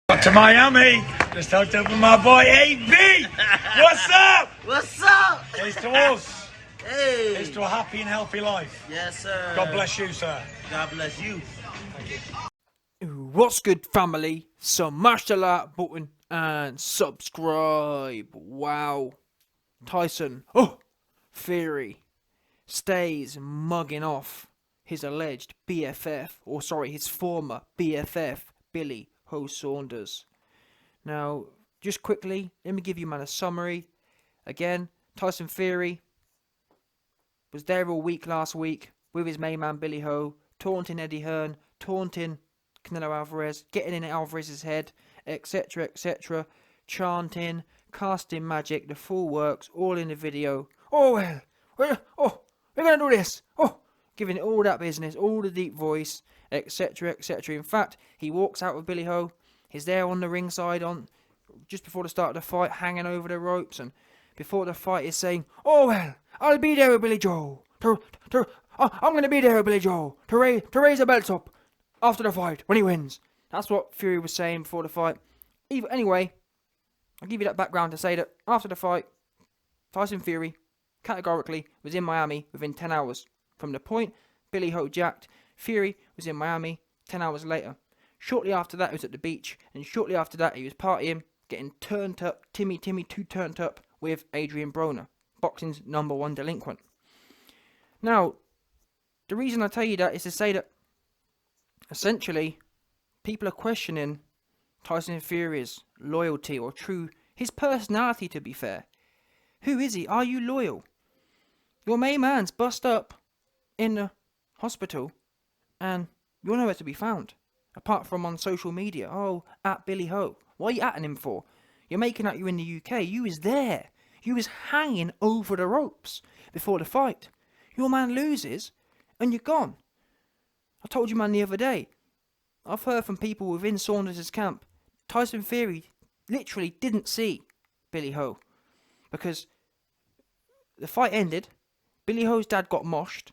Got to Miami. Just hooked up with my boy AB. What's up? What's up? Here's to us. Hey. Here's to a happy and healthy life. Yes, sir. God bless you, sir. God bless you. What's good, family? Smash the like button and subscribe. Wow. Tyson, Fury, stays mugging off his alleged BFF, or sorry, his former BFF, Billy Saunders. Now, just quickly, let me give you a summary. Again, Tyson Fury was there all week last week with his main man Billy Ho, taunting Eddie Hearn, taunting Canelo Alvarez, getting in Alvarez's head, etc., etc., chanting, casting magic, the full works, all in the video. We're gonna do this. Giving it all that business, all the deep voice, etc., etc. In fact, he walks out with Billy Ho. He's there on the ringside, on just before the start of the fight, hanging over the ropes, and before the fight is saying, I'll be there with Billy Joe. I'm gonna be there with Billy Joe to raise the belts up after the fight when he wins. That's what Fury was saying before the fight. Anyway, I'll give you that background to say that after the fight, Tyson Fury categorically was in Miami within 10 hours. From the point Billy Ho jacked, Fury was in Miami 10 hours later. Shortly after that, he was at the beach, and shortly after that, he was partying, getting turned up, Timmy too turned up with Adrian Broner, boxing's #1 delinquent. Now, the reason I tell you that is to say that essentially, people are questioning Tyson Fury's loyalty or his personality, to be fair. Who is he? Are you loyal? Your main man's bust up in the hospital and you're nowhere to be found. Apart from on social media. At Billy Ho. What are you atting him for? You're making out you're in the UK. You was there. You was hanging over the ropes before the fight. Your man loses and you're gone. I told you, man, the other day. I've heard from people within Saunders' camp. Tyson Fury literally didn't see Billy Ho. Because the fight ended. Billy Ho's dad got moshed.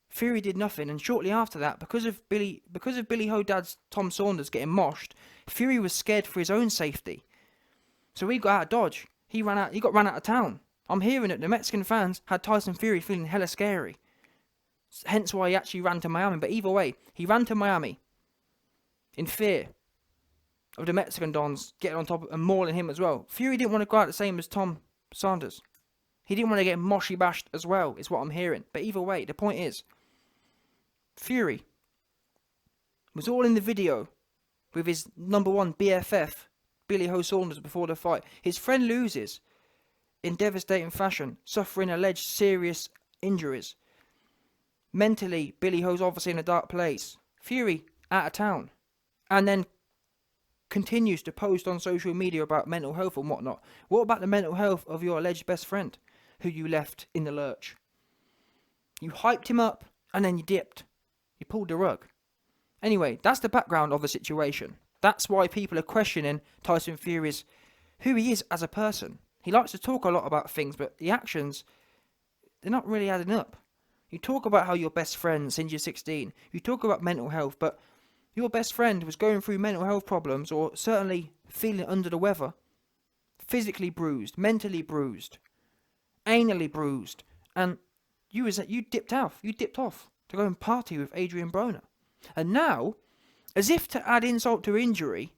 Fury did nothing, and shortly after that, because of Billy Ho dad's Tom Saunders getting moshed, Fury was scared for his own safety. So he got out of Dodge. He got run out of town. I'm hearing that the Mexican fans had Tyson Fury feeling hella scary. Hence why he actually ran to Miami. But either way, he ran to Miami in fear of the Mexican dons getting on top and mauling him as well. Fury didn't want to go out the same as Tom Saunders. He didn't want to get moshy bashed as well, is what I'm hearing. But either way, the point is, Fury was all in the video with his #1 BFF, Billy Ho Saunders, before the fight. His friend loses in devastating fashion, suffering alleged serious injuries. Mentally, Billy Ho's obviously in a dark place. Fury out of town. And then continues to post on social media about mental health and whatnot. What about the mental health of your alleged best friend, who you left in the lurch? You hyped him up and then you dipped. You pulled the rug. Anyway, that's the background of the situation. That's why people are questioning Tyson Fury's who he is as a person. He likes to talk a lot about things, but the actions, they're not really adding up. You talk about how you're best friends since you're 16. You talk about mental health, but your best friend was going through mental health problems, or certainly feeling under the weather. Physically bruised, mentally bruised, anally bruised, and you dipped off. You dipped off to go and party with Adrian Broner. And now, as if to add insult to injury,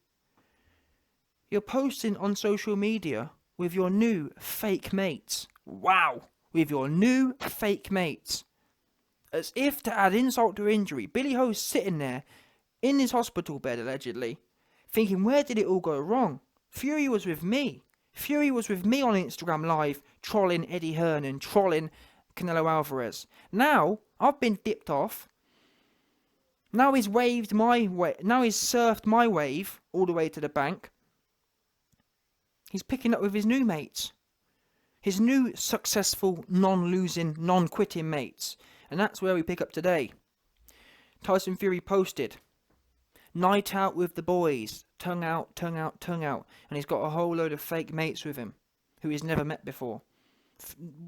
you're posting on social media with your new fake mates. Wow, with your new fake mates. As if to add insult to injury, Billy Ho's sitting there in his hospital bed, allegedly, thinking, where did it all go wrong? Fury was with me. Fury was with me on Instagram Live, trolling Eddie Hearn and trolling Canelo Alvarez. Now, I've been dipped off. Now he's waved my way. Now he's surfed my wave all the way to the bank. He's picking up with his new mates. His new successful, non-losing, non-quitting mates. And that's where we pick up today. Tyson Fury posted, "Night out with the boys. Tongue out, tongue out, tongue out." And he's got a whole load of fake mates with him, who he's never met before.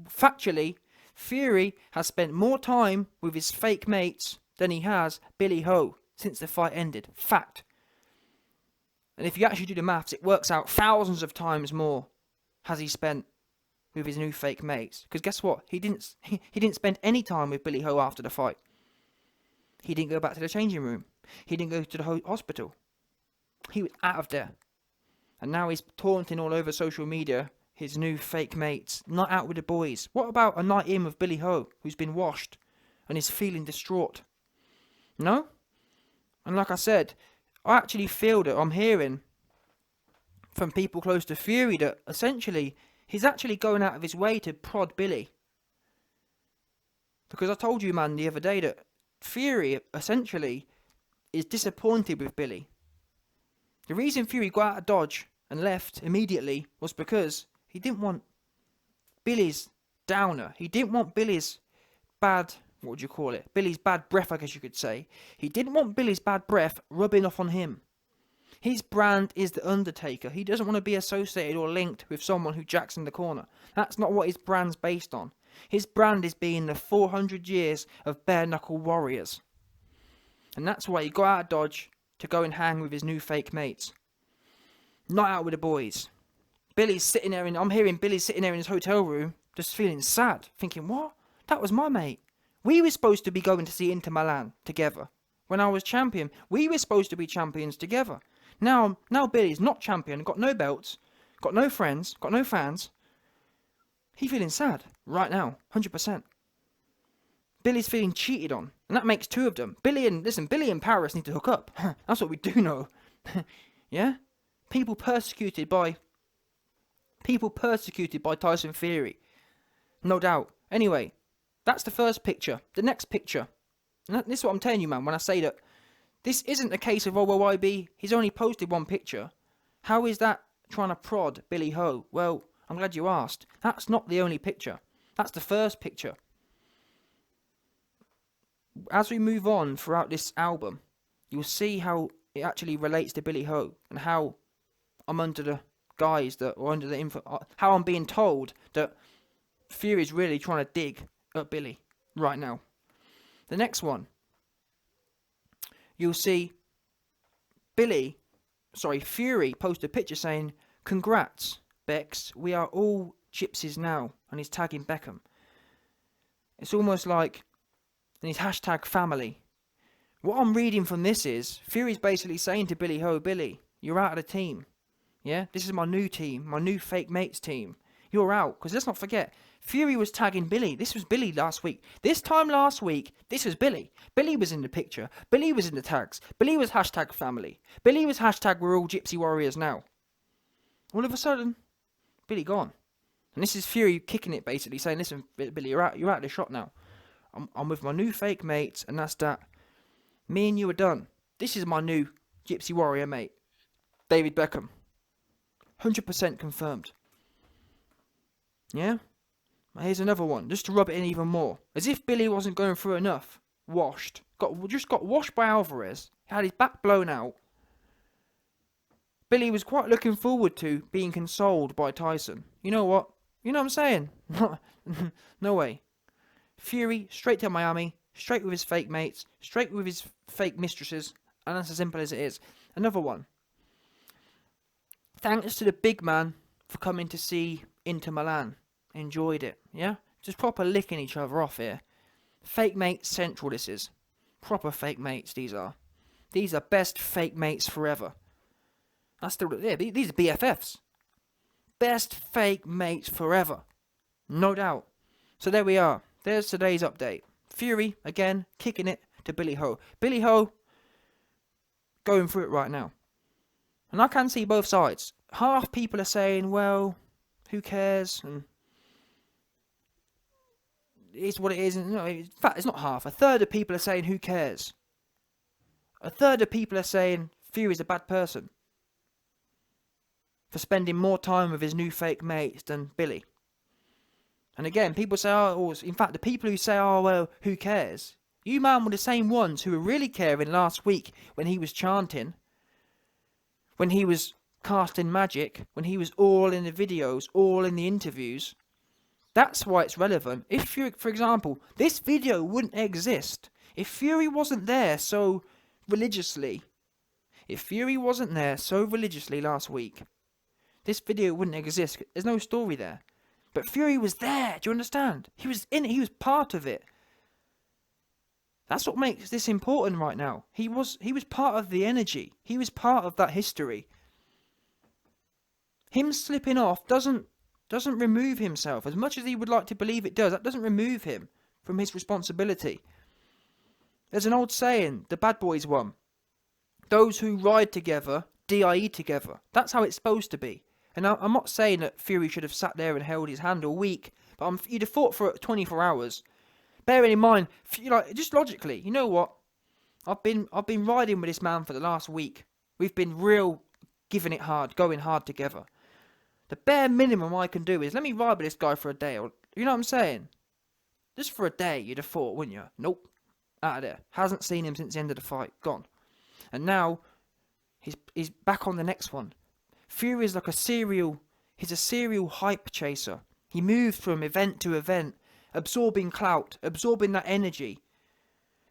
Factually, Fury has spent more time with his fake mates than he has Billy Ho since the fight ended. Fact. And if you actually do the maths, it works out thousands of times more has he spent with his new fake mates. Because guess what? He didn't spend any time with Billy Ho after the fight. He didn't go back to the changing room. He didn't go to the hospital. He was out of there. And now he's taunting all over social media his new fake mates. Not out with the boys. What about a night in with Billy Ho, who's been washed and is feeling distraught? No? And like I said, I actually feel that I'm hearing from people close to Fury that essentially he's actually going out of his way to prod Billy. Because I told you, man, the other day that Fury essentially is disappointed with Billy. The reason Fury got out of Dodge and left immediately was because he didn't want Billy's downer. He didn't want Billy's bad, what would you call it? Billy's bad breath, I guess you could say. He didn't want Billy's bad breath rubbing off on him. His brand is The Undertaker. He doesn't want to be associated or linked with someone who jacks in the corner. That's not what his brand's based on. His brand is being the 400 years of bare-knuckle warriors. And that's why he got out of Dodge to go and hang with his new fake mates. Not out with the boys. Billy's sitting there, I'm hearing Billy sitting there in his hotel room, just feeling sad, thinking, what? That was my mate. We were supposed to be going to see Inter Milan together. When I was champion, we were supposed to be champions together. Now Billy's not champion, got no belts, got no friends, got no fans. He's feeling sad right now, 100%. Billy's feeling cheated on, and that makes two of them. Billy and Paris need to hook up. That's what we do know. Yeah? People persecuted by Tyson Fury. No doubt. Anyway, that's the first picture. The next picture. And this is what I'm telling you, man, when I say that this isn't a case of, oh, well, YB, he's only posted one picture. How is that trying to prod Billy Ho? Well, I'm glad you asked. That's not the only picture. That's the first picture. As we move on throughout this album, you'll see how it actually relates to Billy Ho and how I'm under the guise that, or under the info, how I'm being told that Fury's really trying to dig at Billy right now. The next one, you'll see Fury post a picture saying, "Congrats, Bex, we are all gypsies now," and he's tagging Beckham. It's almost like, and his hashtag family. What I'm reading from this is, Fury's basically saying to Billy Ho, Billy, you're out of the team. Yeah, this is my new team, my new fake mates team. You're out, because let's not forget, Fury was tagging Billy. This was Billy last week. This time last week, this was Billy. Billy was in the picture. Billy was in the tags. Billy was hashtag family. Billy was hashtag we're all gypsy warriors now. All of a sudden, Billy gone. And this is Fury kicking it, basically, saying, listen, Billy, you're out of the shot now. I'm with my new fake mates, and that's that. Me and you are done. This is my new gypsy warrior mate, David Beckham. 100% confirmed. Yeah? Here's another one, just to rub it in even more. As if Billy wasn't going through enough. Washed. Just got washed by Alvarez. He had his back blown out. Billy was quite looking forward to being consoled by Tyson. You know what? You know what I'm saying? No way. Fury, straight to Miami, straight with his fake mates, straight with his fake mistresses, and that's as simple as it is. Another one. Thanks to the big man for coming to see Inter Milan. Enjoyed it, yeah? Just proper licking each other off here. Fake mates central, this is. Proper fake mates, these are. These are best fake mates forever. That's the, yeah, these are BFFs. Best fake mates forever. No doubt. So there we are. There's today's update. Fury, again, kicking it to Billy Ho. Billy Ho, going through it right now. And I can see both sides. Half people are saying, well, who cares? And it's what it is. And, in fact, it's not half. A third of people are saying, who cares? A third of people are saying, Fury's a bad person for spending more time with his new fake mates than Billy. And again, people say, oh, in fact, the people who say, oh, well, who cares? You, man, were the same ones who were really caring last week when he was chanting, when he was casting magic, when he was all in the videos, all in the interviews. That's why it's relevant. If Fury, for example, this video wouldn't exist if Fury wasn't there so religiously. If Fury wasn't there so religiously last week, this video wouldn't exist. There's no story there. But Fury was there. Do you understand? He was in it. He was part of it. That's what makes this important right now. He was part of the energy. He was part of that history. Him slipping off doesn't remove himself. As much as he would like to believe it does, that doesn't remove him from his responsibility. There's an old saying, the Bad Boys one. Those who ride together, DIE together. That's how it's supposed to be. And I'm not saying that Fury should have sat there and held his hand all week, but he'd have fought for 24 hours. Bearing in mind, just logically, you know what? I've been riding with this man for the last week. We've been real giving it hard, going hard together. The bare minimum I can do is let me ride with this guy for a day. Or, you know what I'm saying? Just for a day, you'd have thought, wouldn't you? Nope. Out of there. Hasn't seen him since the end of the fight. Gone. And now, he's back on the next one. Fury is like he's a serial hype chaser. He moves from event to event, absorbing clout, absorbing that energy.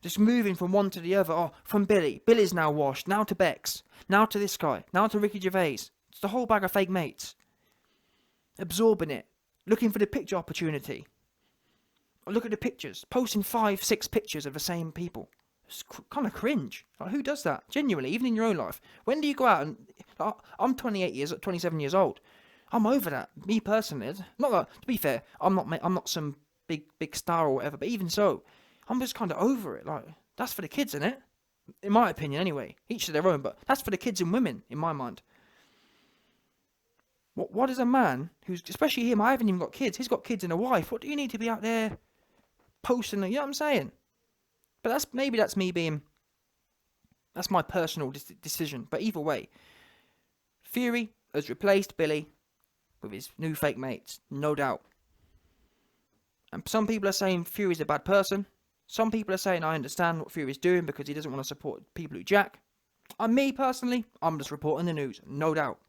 Just moving from one to the other. Oh, from Billy. Billy's now washed. Now to Bex. Now to this guy. Now to Ricky Gervais. It's the whole bag of fake mates. Absorbing it. Looking for the picture opportunity. Look at the pictures. Posting 5, 6 pictures of the same people. It's kind of cringe. Like, who does that? Genuinely, even in your own life. When do you go out and... I'm 27 years old. I'm over that. Me personally. Not that, to be fair, I'm not some big star or whatever, but even so, I'm just kind of over it. Like, that's for the kids, isn't it? In my opinion, anyway. Each to their own, but that's for the kids and women, in my mind. What is a man who's... Especially him, I haven't even got kids. He's got kids and a wife. What do you need to be out there posting? You know what I'm saying? But that's me being... That's my personal decision. But either way, Fury has replaced Billy with his new fake mates. No doubt. And some people are saying Fury's a bad person. Some people are saying I understand what Fury's doing because he doesn't want to support people who jack. And me personally, I'm just reporting the news. No doubt.